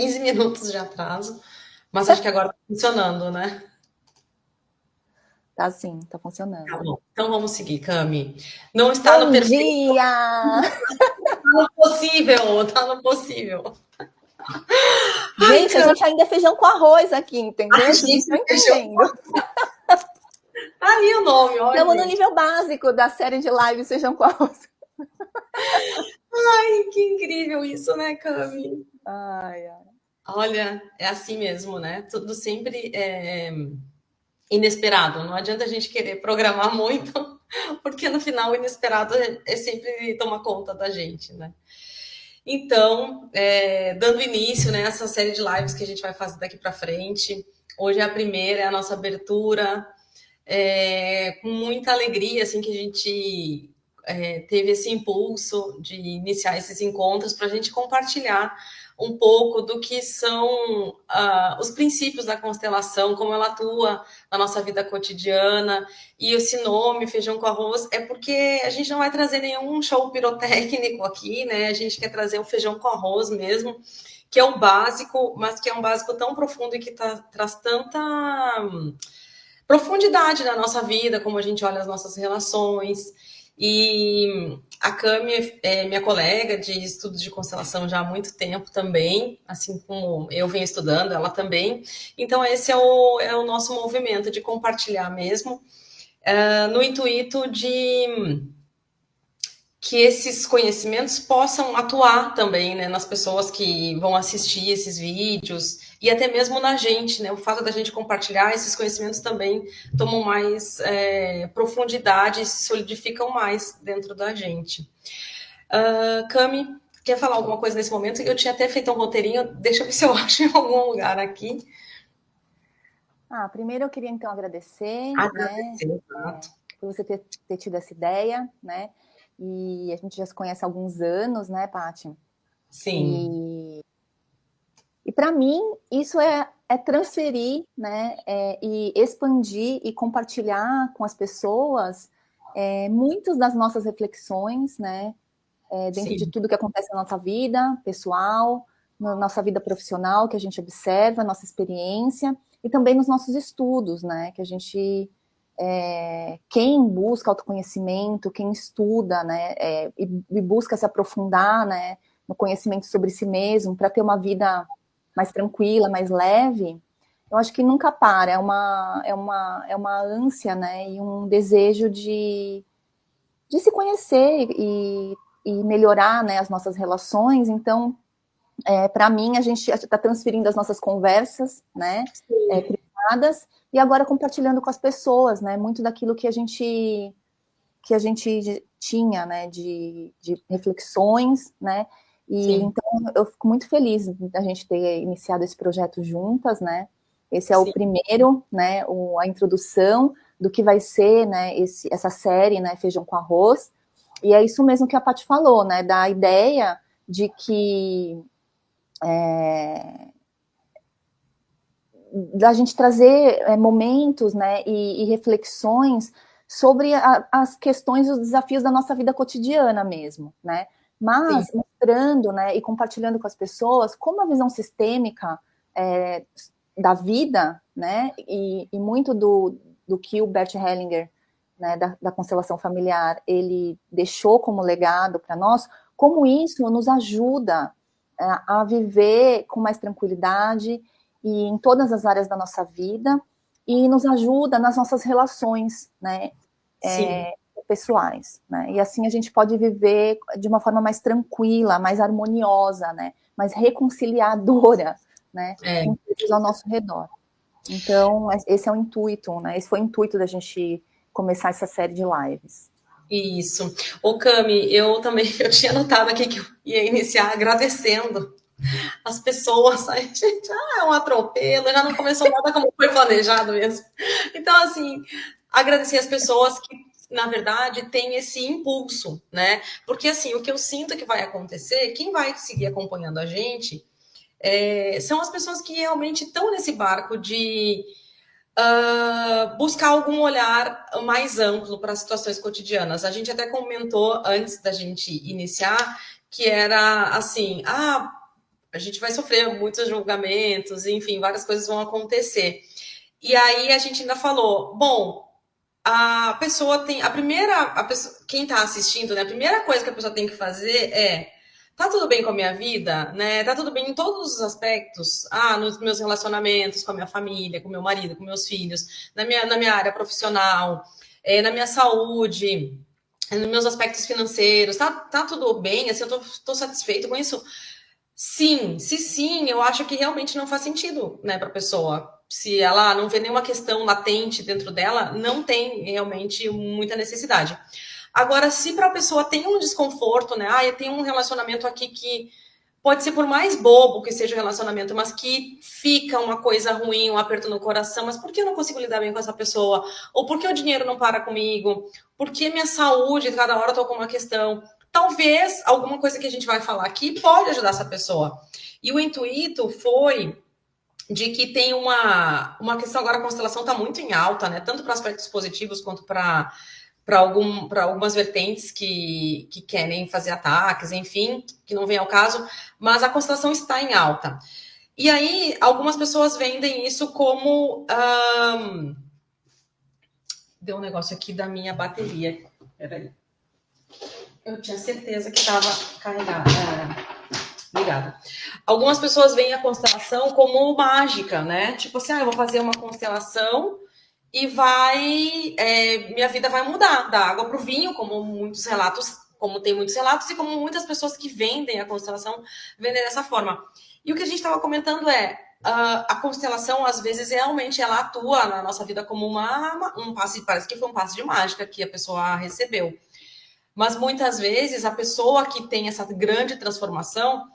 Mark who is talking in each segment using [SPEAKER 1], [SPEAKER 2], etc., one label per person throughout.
[SPEAKER 1] 15 minutos de atraso, mas acho que agora tá funcionando, né?
[SPEAKER 2] Tá sim, tá
[SPEAKER 1] Tá
[SPEAKER 2] funcionando.
[SPEAKER 1] bom. Então vamos seguir, Cami. Não está no
[SPEAKER 2] Bom
[SPEAKER 1] perfil,
[SPEAKER 2] dia!
[SPEAKER 1] tá no possível, tá no possível. Ai,
[SPEAKER 2] Gente, a
[SPEAKER 1] Cami,
[SPEAKER 2] gente ainda é feijão com arroz aqui,
[SPEAKER 1] a
[SPEAKER 2] entendeu? Vocês não
[SPEAKER 1] gente
[SPEAKER 2] estão
[SPEAKER 1] fechou.
[SPEAKER 2] entendendo.
[SPEAKER 1] Tá aí o nome, ó,
[SPEAKER 2] Estamos no
[SPEAKER 1] gente.
[SPEAKER 2] nível básico da série de lives feijão com arroz.
[SPEAKER 1] Ai, que incrível isso, né, Cami?
[SPEAKER 2] Ai, ai.
[SPEAKER 1] Olha, é assim mesmo, né? Tudo sempre é inesperado. Não adianta a gente querer programar muito, porque no final o inesperado é sempre tomar conta da gente, né? Então, dando início, né, essa série de lives que a gente vai fazer daqui para frente. Hoje é a primeira, é a nossa abertura. Com muita alegria, assim, que a gente teve esse impulso de iniciar esses encontros para a gente compartilhar um pouco do que são os princípios da constelação, como ela atua na nossa vida cotidiana. E esse nome, Feijão com Arroz, é porque a gente não vai trazer nenhum show pirotécnico aqui, né? A gente quer trazer o feijão com arroz mesmo, que é o básico, mas que é um básico tão profundo e que traz tanta profundidade na nossa vida, como a gente olha as nossas relações. E a Cami é minha colega de estudos de constelação já há muito tempo também, assim como eu venho estudando, ela também. Então, esse é o nosso movimento de compartilhar mesmo, no intuito de que esses conhecimentos possam atuar também, né, nas pessoas que vão assistir esses vídeos e até mesmo na gente, né? O fato da gente compartilhar esses conhecimentos também tomam mais profundidade e se solidificam mais dentro da gente. Cami, quer falar alguma coisa nesse momento? Eu tinha até feito um roteirinho, deixa eu ver se eu acho em algum lugar aqui.
[SPEAKER 2] Ah, primeiro eu queria então agradecer, né,
[SPEAKER 1] Agradecer, exato.
[SPEAKER 2] por você ter tido essa ideia, né? E a gente já se conhece há alguns anos, né, Paty?
[SPEAKER 1] Sim,
[SPEAKER 2] E para mim, isso é transferir, né, e expandir e compartilhar com as pessoas muitas das nossas reflexões, né, dentro de
[SPEAKER 1] sim,
[SPEAKER 2] tudo que acontece na nossa vida pessoal, na nossa vida profissional, que a gente observa, nossa experiência, e também nos nossos estudos, né, que a gente, quem busca autoconhecimento, quem estuda, né, e busca se aprofundar, né, no conhecimento sobre si mesmo, para ter uma vida mais tranquila, mais leve, eu acho que nunca para, é uma ânsia, né, e um desejo de se conhecer e melhorar, né, as nossas relações. Então, para mim, a gente está transferindo as nossas conversas, né, privadas, e agora compartilhando com as pessoas, né, muito daquilo que a gente tinha, né, de reflexões, né, e
[SPEAKER 1] sim,
[SPEAKER 2] então eu fico muito feliz da gente ter iniciado esse projeto juntas, né, esse é o
[SPEAKER 1] sim,
[SPEAKER 2] primeiro, né, a introdução do que vai ser, né, essa série, né, Feijão com Arroz, e é isso mesmo que a Paty falou, né, da ideia de que da gente trazer momentos, né, e reflexões sobre as questões e os desafios da nossa vida cotidiana mesmo, né,
[SPEAKER 1] sim,
[SPEAKER 2] mas mostrando, né, e compartilhando com as pessoas como a visão sistêmica é, da vida, né, e muito do que o Bert Hellinger, né, da constelação familiar, ele deixou como legado para nós, como isso nos ajuda a viver com mais tranquilidade e em todas as áreas da nossa vida e nos ajuda nas nossas relações, né,
[SPEAKER 1] sim.
[SPEAKER 2] pessoais, né? E assim a gente pode viver de uma forma mais tranquila, mais harmoniosa, né, mais reconciliadora, né,
[SPEAKER 1] É.
[SPEAKER 2] com todos ao nosso redor. Então, esse é o intuito, né? Esse foi o intuito da gente começar essa série de lives.
[SPEAKER 1] Isso. Ô, Cami, eu também eu tinha notado aqui que eu ia iniciar agradecendo as pessoas. Aí, gente, é um atropelo, já não começou nada como foi planejado mesmo. Então, assim, agradecer as pessoas que, na verdade, têm esse impulso, né? Porque, assim, o que eu sinto que vai acontecer, quem vai seguir acompanhando a gente, são as pessoas que realmente estão nesse barco de buscar algum olhar mais amplo para as situações cotidianas. A gente até comentou antes da gente iniciar que era assim, a gente vai sofrer muitos julgamentos, enfim, várias coisas vão acontecer. E aí a gente ainda falou, bom, a pessoa tem, quem está assistindo, né, a primeira coisa que a pessoa tem que fazer é, tá tudo bem com a minha vida, né? Tá tudo bem em todos os aspectos, nos meus relacionamentos com a minha família, com meu marido, com meus filhos, na minha área profissional, na minha saúde, nos meus aspectos financeiros, tá tudo bem, assim, eu tô satisfeito com isso. Sim, se sim, eu acho que realmente não faz sentido, né, para a pessoa. Se ela não vê nenhuma questão latente dentro dela, não tem realmente muita necessidade. Agora, se para a pessoa tem um desconforto, né, eu tenho um relacionamento aqui que pode ser por mais bobo que seja o relacionamento, mas que fica uma coisa ruim, um aperto no coração, mas por que eu não consigo lidar bem com essa pessoa? Ou por que o dinheiro não para comigo? Por que minha saúde, cada hora eu tô com uma questão? Talvez alguma coisa que a gente vai falar aqui pode ajudar essa pessoa. E o intuito foi de que tem uma questão agora, a constelação está muito em alta, né? Tanto para aspectos positivos quanto para algumas vertentes que querem fazer ataques, enfim, que não vem ao caso, mas a constelação está em alta. E aí, algumas pessoas vendem isso como. Deu um negócio aqui da minha bateria. Peraí. Eu tinha certeza que estava carregada. Ligada. Algumas pessoas veem a constelação como mágica, né? Tipo assim, eu vou fazer uma constelação e minha vida vai mudar da água para o vinho, como tem muitos relatos e como muitas pessoas que vendem a constelação vendem dessa forma. E o que a gente estava comentando é a constelação, às vezes, realmente ela atua na nossa vida como um passe, parece que foi um passe de mágica que a pessoa recebeu. Mas muitas vezes a pessoa que tem essa grande transformação,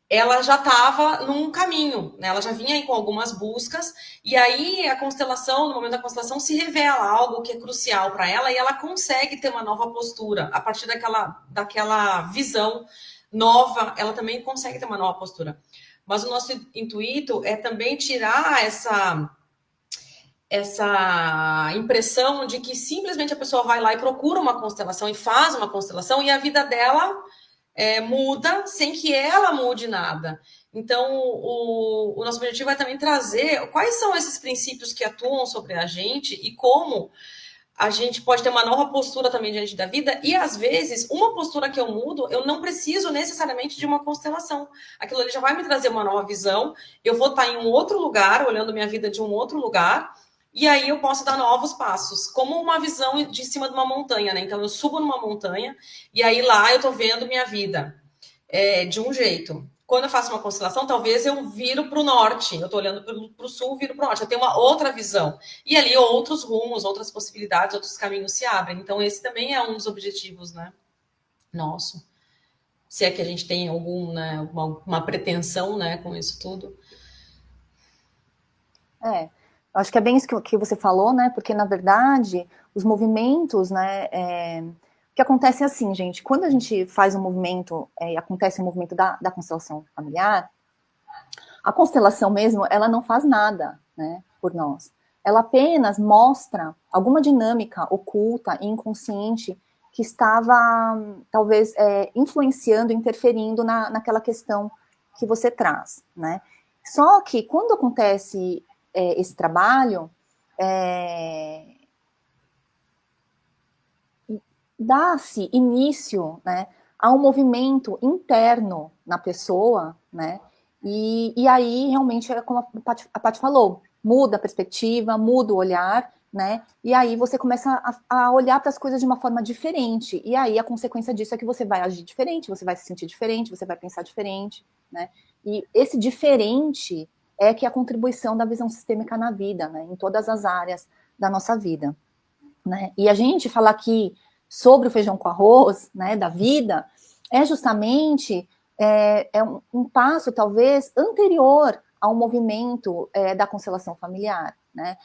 [SPEAKER 1] ela já estava num caminho, né? Ela já vinha aí com algumas buscas, e aí a constelação, no momento da constelação, se revela algo que é crucial para ela, e ela consegue ter uma nova postura. A partir daquela visão nova, ela também consegue ter uma nova postura. Mas o nosso intuito é também tirar essa impressão de que simplesmente a pessoa vai lá e procura uma constelação e faz uma constelação, e a vida dela muda sem que ela mude nada. Então, o nosso objetivo é também trazer quais são esses princípios que atuam sobre a gente e como a gente pode ter uma nova postura também diante da vida. E, às vezes, uma postura que eu mudo, eu não preciso necessariamente de uma constelação. Aquilo ali já vai me trazer uma nova visão. Eu vou estar em um outro lugar, olhando minha vida de um outro lugar, e aí eu posso dar novos passos, como uma visão de cima de uma montanha, né? Então eu subo numa montanha e aí lá eu tô vendo minha vida de um jeito. Quando eu faço uma constelação, talvez eu viro para o norte, eu tô olhando para o sul, viro para o norte, eu tenho uma outra visão. E ali outros rumos, outras possibilidades, outros caminhos se abrem. Então esse também é um dos objetivos, né? Nosso. Se é que a gente tem né, uma pretensão, né, com isso tudo.
[SPEAKER 2] Acho que é bem isso que você falou, né? Porque, na verdade, os movimentos, né? O que acontece é assim, gente, quando a gente faz um movimento, e acontece um movimento da constelação familiar, a constelação mesmo, ela não faz nada, né, por nós. Ela apenas mostra alguma dinâmica oculta e inconsciente que estava, talvez, influenciando, interferindo naquela questão que você traz, né? Só que quando acontece esse trabalho, dá-se início, né, a um movimento interno na pessoa, né, e aí realmente é como a Paty falou, muda a perspectiva, muda o olhar, né, e aí você começa a olhar para as coisas de uma forma diferente, e aí a consequência disso é que você vai agir diferente, você vai se sentir diferente, você vai pensar diferente, né, e esse diferente é que é a contribuição da visão sistêmica na vida, né, em todas as áreas da nossa vida, né, e a gente fala aqui sobre o feijão com arroz, né, da vida, é justamente um passo, talvez, anterior ao movimento da constelação familiar, né,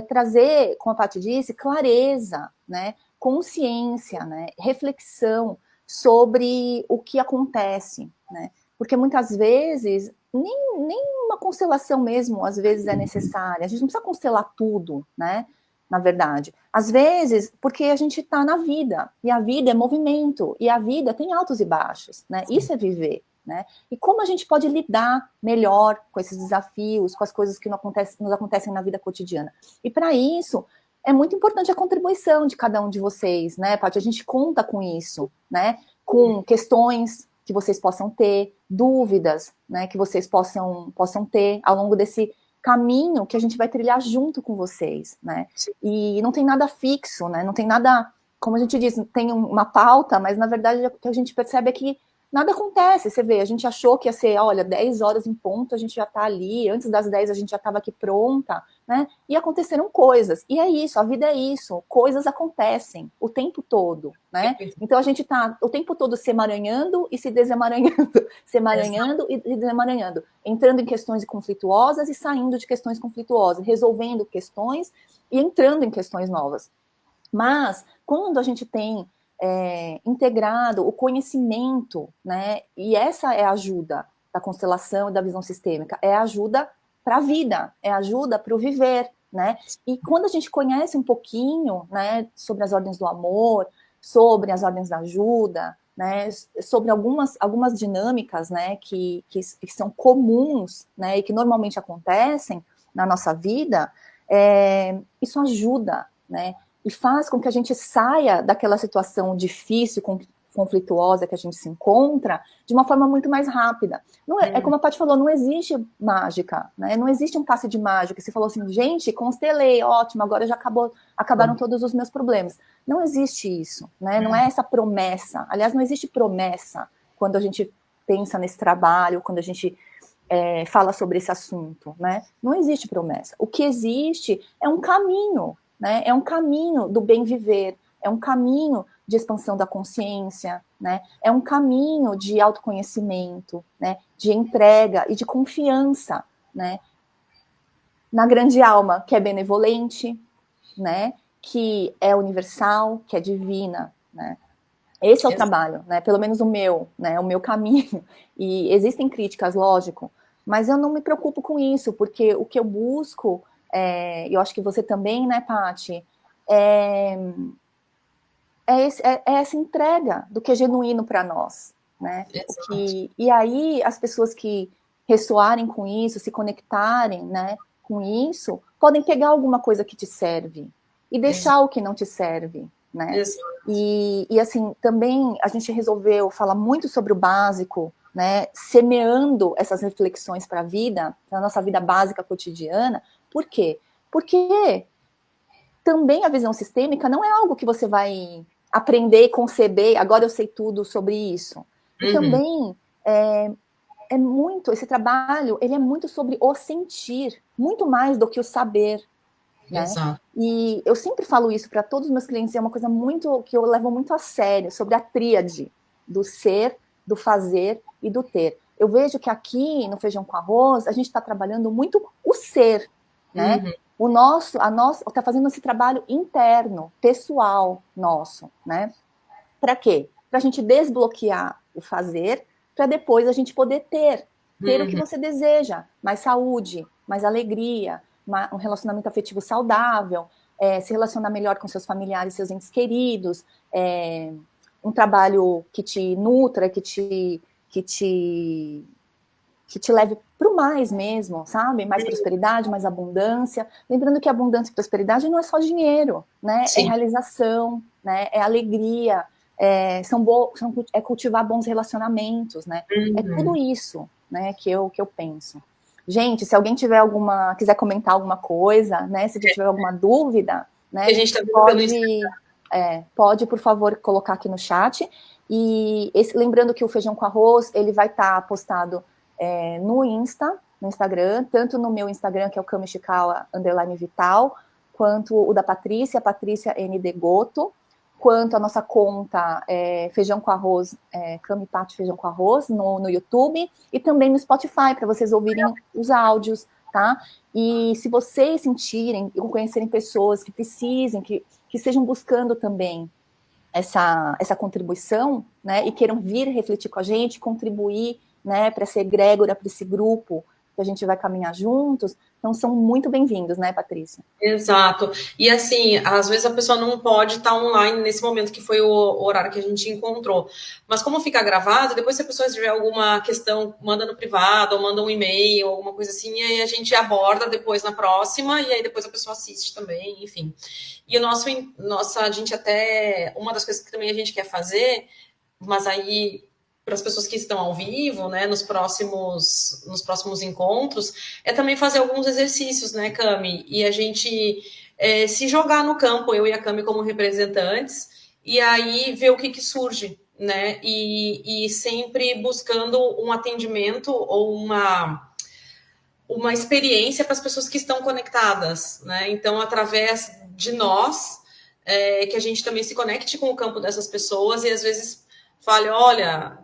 [SPEAKER 2] trazer, como a Paty disse, clareza, né, consciência, né, reflexão sobre o que acontece, né, porque muitas vezes nem uma constelação mesmo, às vezes, é necessária, a gente não precisa constelar tudo, né, na verdade. Às vezes, porque a gente está na vida, e a vida é movimento, e a vida tem altos e baixos, né? Isso é viver, né? E como a gente pode lidar melhor com esses desafios, com as coisas que nos acontecem na vida cotidiana. E para isso, é muito importante a contribuição de cada um de vocês, né, Paty? A gente conta com isso, né? Com questões que vocês possam ter, dúvidas, né, que vocês possam ter ao longo desse caminho que a gente vai trilhar junto com vocês, né? E não tem nada fixo, né? Não tem nada, como a gente diz, tem uma pauta, mas na verdade o que a gente percebe é que nada acontece. Você vê, a gente achou que ia ser, olha, 10 horas em ponto, a gente já tá ali, antes das 10 a gente já estava aqui pronta, né? E aconteceram coisas. E é isso, a vida é isso, coisas acontecem o tempo todo, né? Então a gente tá o tempo todo se emaranhando e se desemaranhando, se emaranhando e desemaranhando, entrando em questões conflituosas e saindo de questões conflituosas, resolvendo questões e entrando em questões novas. Mas quando a gente tem integrado o conhecimento, né? E essa é a ajuda da constelação e da visão sistêmica, é a ajuda para a vida, é a ajuda para o viver, né? E quando a gente conhece um pouquinho, né, sobre as ordens do amor, sobre as ordens da ajuda, né, sobre algumas dinâmicas, né, que são comuns, né, e que normalmente acontecem na nossa vida, isso ajuda, né? E faz com que a gente saia daquela situação difícil, conflituosa que a gente se encontra, de uma forma muito mais rápida. Não é como a Paty falou, não existe mágica, né? Não existe um passe de mágica. Você falou assim, gente, constelei, ótimo, agora já acabaram todos os meus problemas. Não existe isso, né? Não é essa promessa. Aliás, não existe promessa quando a gente pensa nesse trabalho, quando a gente fala sobre esse assunto, né? Não existe promessa. O que existe é um caminho, né? É um caminho do bem viver, é um caminho de expansão da consciência, né? É um caminho de autoconhecimento, né? De entrega e de confiança, né? Na grande alma, que é benevolente, né? Que é universal, que é divina, né? Esse é o trabalho, né? Pelo menos o meu, né? O meu caminho. E existem críticas, lógico, mas eu não me preocupo com isso, porque o que eu busco, eu acho que você também, né, Paty, é essa entrega do que é genuíno para nós, né? E aí as pessoas que ressoarem com isso, se conectarem, né, com isso, podem pegar alguma coisa que te serve e deixar o que não te serve, né? E assim, também a gente resolveu falar muito sobre o básico, né, semeando essas reflexões para a vida, para a nossa vida básica cotidiana. Por quê? Porque também a visão sistêmica não é algo que você vai aprender e conceber, agora eu sei tudo sobre isso. E também esse trabalho, ele é muito sobre o sentir, muito mais do que o saber, né? E eu sempre falo isso para todos os meus clientes, é uma coisa muito que eu levo muito a sério, sobre a tríade do ser, do fazer e do ter. Eu vejo que aqui no Feijão com Arroz, a gente está trabalhando muito o ser, né? Está fazendo esse trabalho interno, pessoal nosso, né? Para quê? Para a gente desbloquear o fazer, para depois a gente poder ter o que você deseja, mais saúde, mais alegria, um relacionamento afetivo saudável, se relacionar melhor com seus familiares, seus entes queridos, um trabalho que te nutra, que te leve para o mais mesmo, sabe? Mais prosperidade, mais abundância. Lembrando que abundância e prosperidade não é só dinheiro, né? É realização, né? É alegria, é cultivar bons relacionamentos, né? É tudo isso, né, que eu penso. Gente, se alguém quiser comentar alguma coisa, né? Se tiver alguma dúvida, né? A gente tá pode, por favor, colocar aqui no chat. E lembrando que o Feijão com Arroz, ele vai estar postado no Instagram, tanto no meu Instagram, que é o _Vital, quanto o da Patrícia ND Goto, quanto a nossa conta Feijão com Arroz, Cami Paty Feijão com Arroz, no YouTube, e também no Spotify, para vocês ouvirem os áudios, tá? E se vocês sentirem e conhecerem pessoas que precisem, que estejam buscando também essa contribuição, né, e queiram vir refletir com a gente, contribuir, né, para ser egrégora para esse grupo que a gente vai caminhar juntos, então são muito bem-vindos, né, Patrícia?
[SPEAKER 1] Exato. E assim, às vezes a pessoa não pode estar online nesse momento que foi o horário que a gente encontrou. Mas como fica gravado, depois se a pessoa tiver alguma questão, manda no privado, ou manda um e-mail, alguma coisa assim, e aí a gente aborda depois na próxima, e aí depois a pessoa assiste também, enfim. E a gente até, uma das coisas que também a gente quer fazer, mas aí para as pessoas que estão ao vivo, né, nos próximos encontros, é também fazer alguns exercícios, né, Cami? E a gente se jogar no campo, eu e a Cami como representantes, e aí ver o que surge, né? E sempre buscando um atendimento ou uma experiência para as pessoas que estão conectadas, né? Então, através de nós, que a gente também se conecte com o campo dessas pessoas e às vezes fale, olha,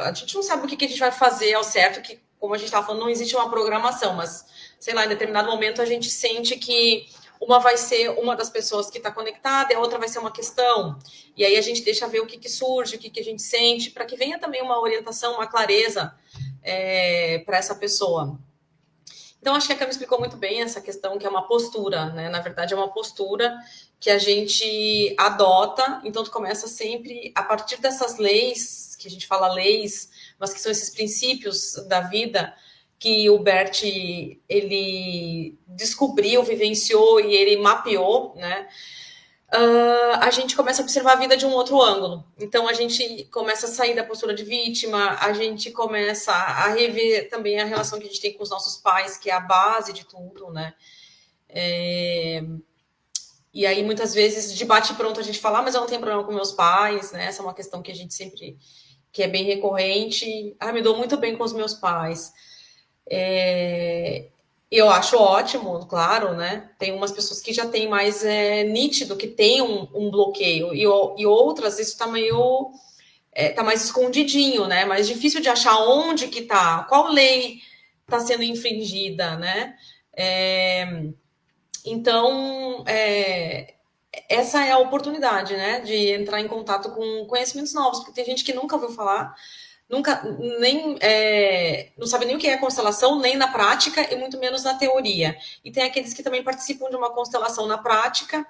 [SPEAKER 1] a gente não sabe o que a gente vai fazer ao certo, que como a gente estava falando, não existe uma programação, mas, sei lá, em determinado momento a gente sente que uma vai ser uma das pessoas que está conectada e a outra vai ser uma questão. E aí a gente deixa ver o que surge, o que a gente sente, para que venha também uma orientação, uma clareza para essa pessoa. Então, acho que a Cami explicou muito bem essa questão que é uma postura, né? Na verdade, é uma postura que a gente adota. Então, tu começa sempre, a partir dessas leis, que a gente fala leis, mas que são esses princípios da vida que o Bert, ele descobriu, vivenciou e ele mapeou, né? A gente começa a observar a vida de um outro ângulo. Então, a gente começa a sair da postura de vítima, a gente começa a rever também a relação que a gente tem com os nossos pais, que é a base de tudo, né? E aí, muitas vezes, de bate-pronto, a gente fala, mas eu não tenho problema com meus pais, né? Essa é uma questão que a gente sempre, que é bem recorrente. Me dou muito bem com os meus pais. Eu acho ótimo, claro, né? Tem umas pessoas que já têm mais nítido, que tem um bloqueio, e outras isso tá meio tá mais escondidinho, né? Mais difícil de achar onde que tá, qual lei está sendo infringida, né? Então, essa é a oportunidade, né? De entrar em contato com conhecimentos novos, porque tem gente que nunca ouviu falar, nunca nem não sabe nem o que é constelação, nem na prática e muito menos na teoria. E tem aqueles que também participam de uma constelação na prática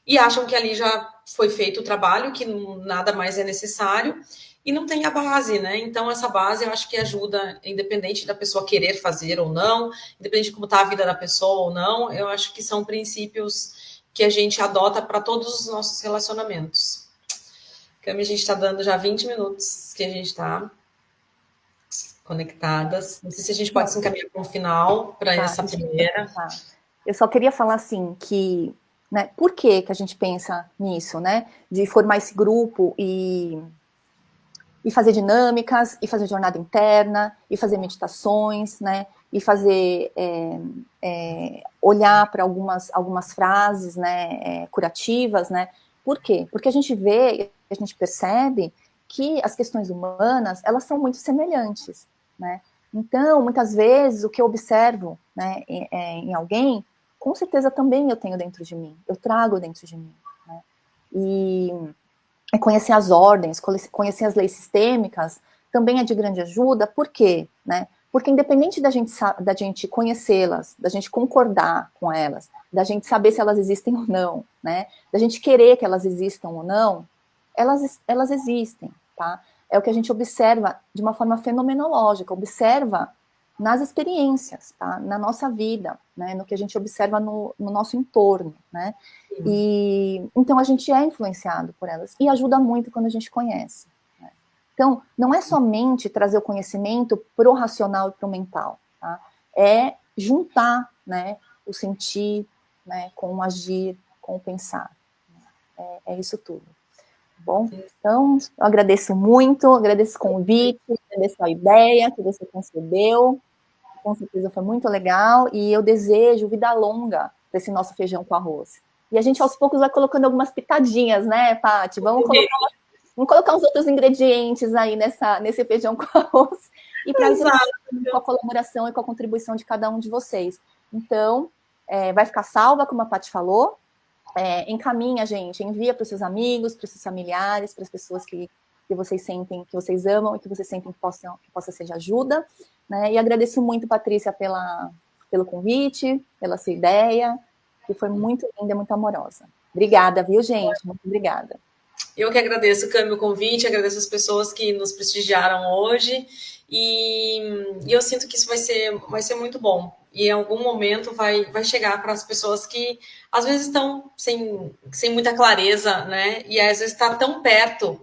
[SPEAKER 1] e acham que ali já foi feito o trabalho, que nada mais é necessário e não tem a base, né? Então essa base eu acho que ajuda, independente da pessoa querer fazer ou não, independente de como está a vida da pessoa ou não, eu acho que são princípios que a gente adota para todos os nossos relacionamentos. Cami, a gente está dando já 20 minutos que a gente está conectadas. Não sei se a gente pode se encaminhar para um final, para essa primeira.
[SPEAKER 2] Tá. Eu só queria falar assim que, né, por que a gente pensa nisso, né? De formar esse grupo e fazer dinâmicas, e fazer jornada interna, e fazer meditações, né? E fazer olhar para algumas frases, né, curativas, né? Por quê? Porque a gente vê, a gente percebe que as questões humanas, elas são muito semelhantes, né? Então, muitas vezes, o que eu observo, né, em alguém, com certeza também eu tenho dentro de mim, eu trago dentro de mim, né? E conhecer as ordens, conhecer as leis sistêmicas, também é de grande ajuda, por quê? Né? Porque independente da gente conhecê-las, da gente concordar com elas, da gente saber se elas existem ou não, né? Da gente querer que elas existam ou não, elas existem, tá? É o que a gente observa de uma forma fenomenológica, observa nas experiências, tá? Na nossa vida, né? No que a gente observa no nosso entorno, né? E então a gente é influenciado por elas e ajuda muito quando a gente conhece, né? Então, não é somente trazer o conhecimento pro racional e pro mental, tá? É juntar, né, o sentir, né, com o agir, com o pensar. É isso tudo. Bom, então, eu agradeço muito, agradeço o convite, agradeço a ideia que você concedeu, com certeza foi muito legal, e eu desejo vida longa para esse nosso feijão com arroz. E a gente, aos poucos, vai colocando algumas pitadinhas, né, Paty? Vamos colocar uns outros ingredientes aí nesse feijão com arroz, e para isso, com a colaboração e com a contribuição de cada um de vocês. Então, vai ficar salva, como a Paty falou, encaminha, gente, envia para os seus amigos, para os seus familiares, para as pessoas que que vocês sentem, que vocês amam e que vocês sentem que possa ser de ajuda, né? E agradeço muito, Patrícia, pelo convite, pela sua ideia, que foi muito linda, muito amorosa. Obrigada, viu, gente? Muito obrigada.
[SPEAKER 1] Eu que agradeço, Cami, o convite, agradeço as pessoas que nos prestigiaram hoje e eu sinto que isso vai ser muito bom. E em algum momento vai chegar para as pessoas que às vezes estão sem muita clareza, né? E às vezes está tão perto.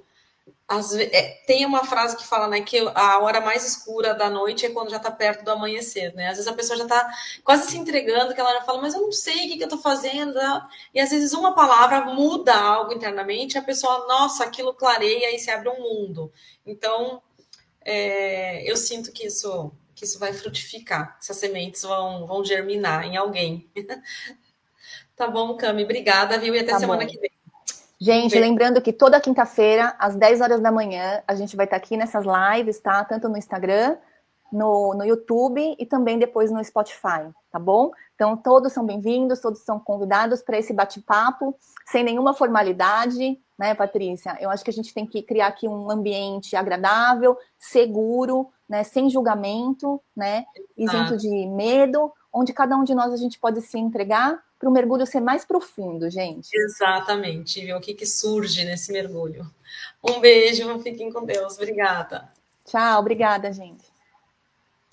[SPEAKER 1] Tem uma frase que fala, né, que a hora mais escura da noite é quando já está perto do amanhecer, né? Às vezes a pessoa já está quase se entregando, que ela já fala, mas eu não sei o que eu estou fazendo. E às vezes uma palavra muda algo internamente, a pessoa, nossa, aquilo clareia e se abre um mundo. Então, eu sinto que isso vai frutificar, essas sementes vão germinar em alguém. Tá bom, Cami, obrigada, viu? E até
[SPEAKER 2] Tá
[SPEAKER 1] semana
[SPEAKER 2] bom.
[SPEAKER 1] que vem. Um
[SPEAKER 2] Gente,
[SPEAKER 1] beijo.
[SPEAKER 2] lembrando que toda quinta-feira, às 10 horas da manhã, a gente vai estar aqui nessas lives, tá? Tanto no Instagram, no YouTube e também depois no Spotify, tá bom? Então, todos são bem-vindos, todos são convidados para esse bate-papo, sem nenhuma formalidade, né, Patrícia? Eu acho que a gente tem que criar aqui um ambiente agradável, seguro, né, sem julgamento, né, isento de medo, onde cada um de nós a gente pode se entregar para o mergulho ser mais profundo, gente.
[SPEAKER 1] Exatamente, ver o que surge nesse mergulho. Um beijo, fiquem com Deus. Obrigada.
[SPEAKER 2] Tchau, obrigada, gente.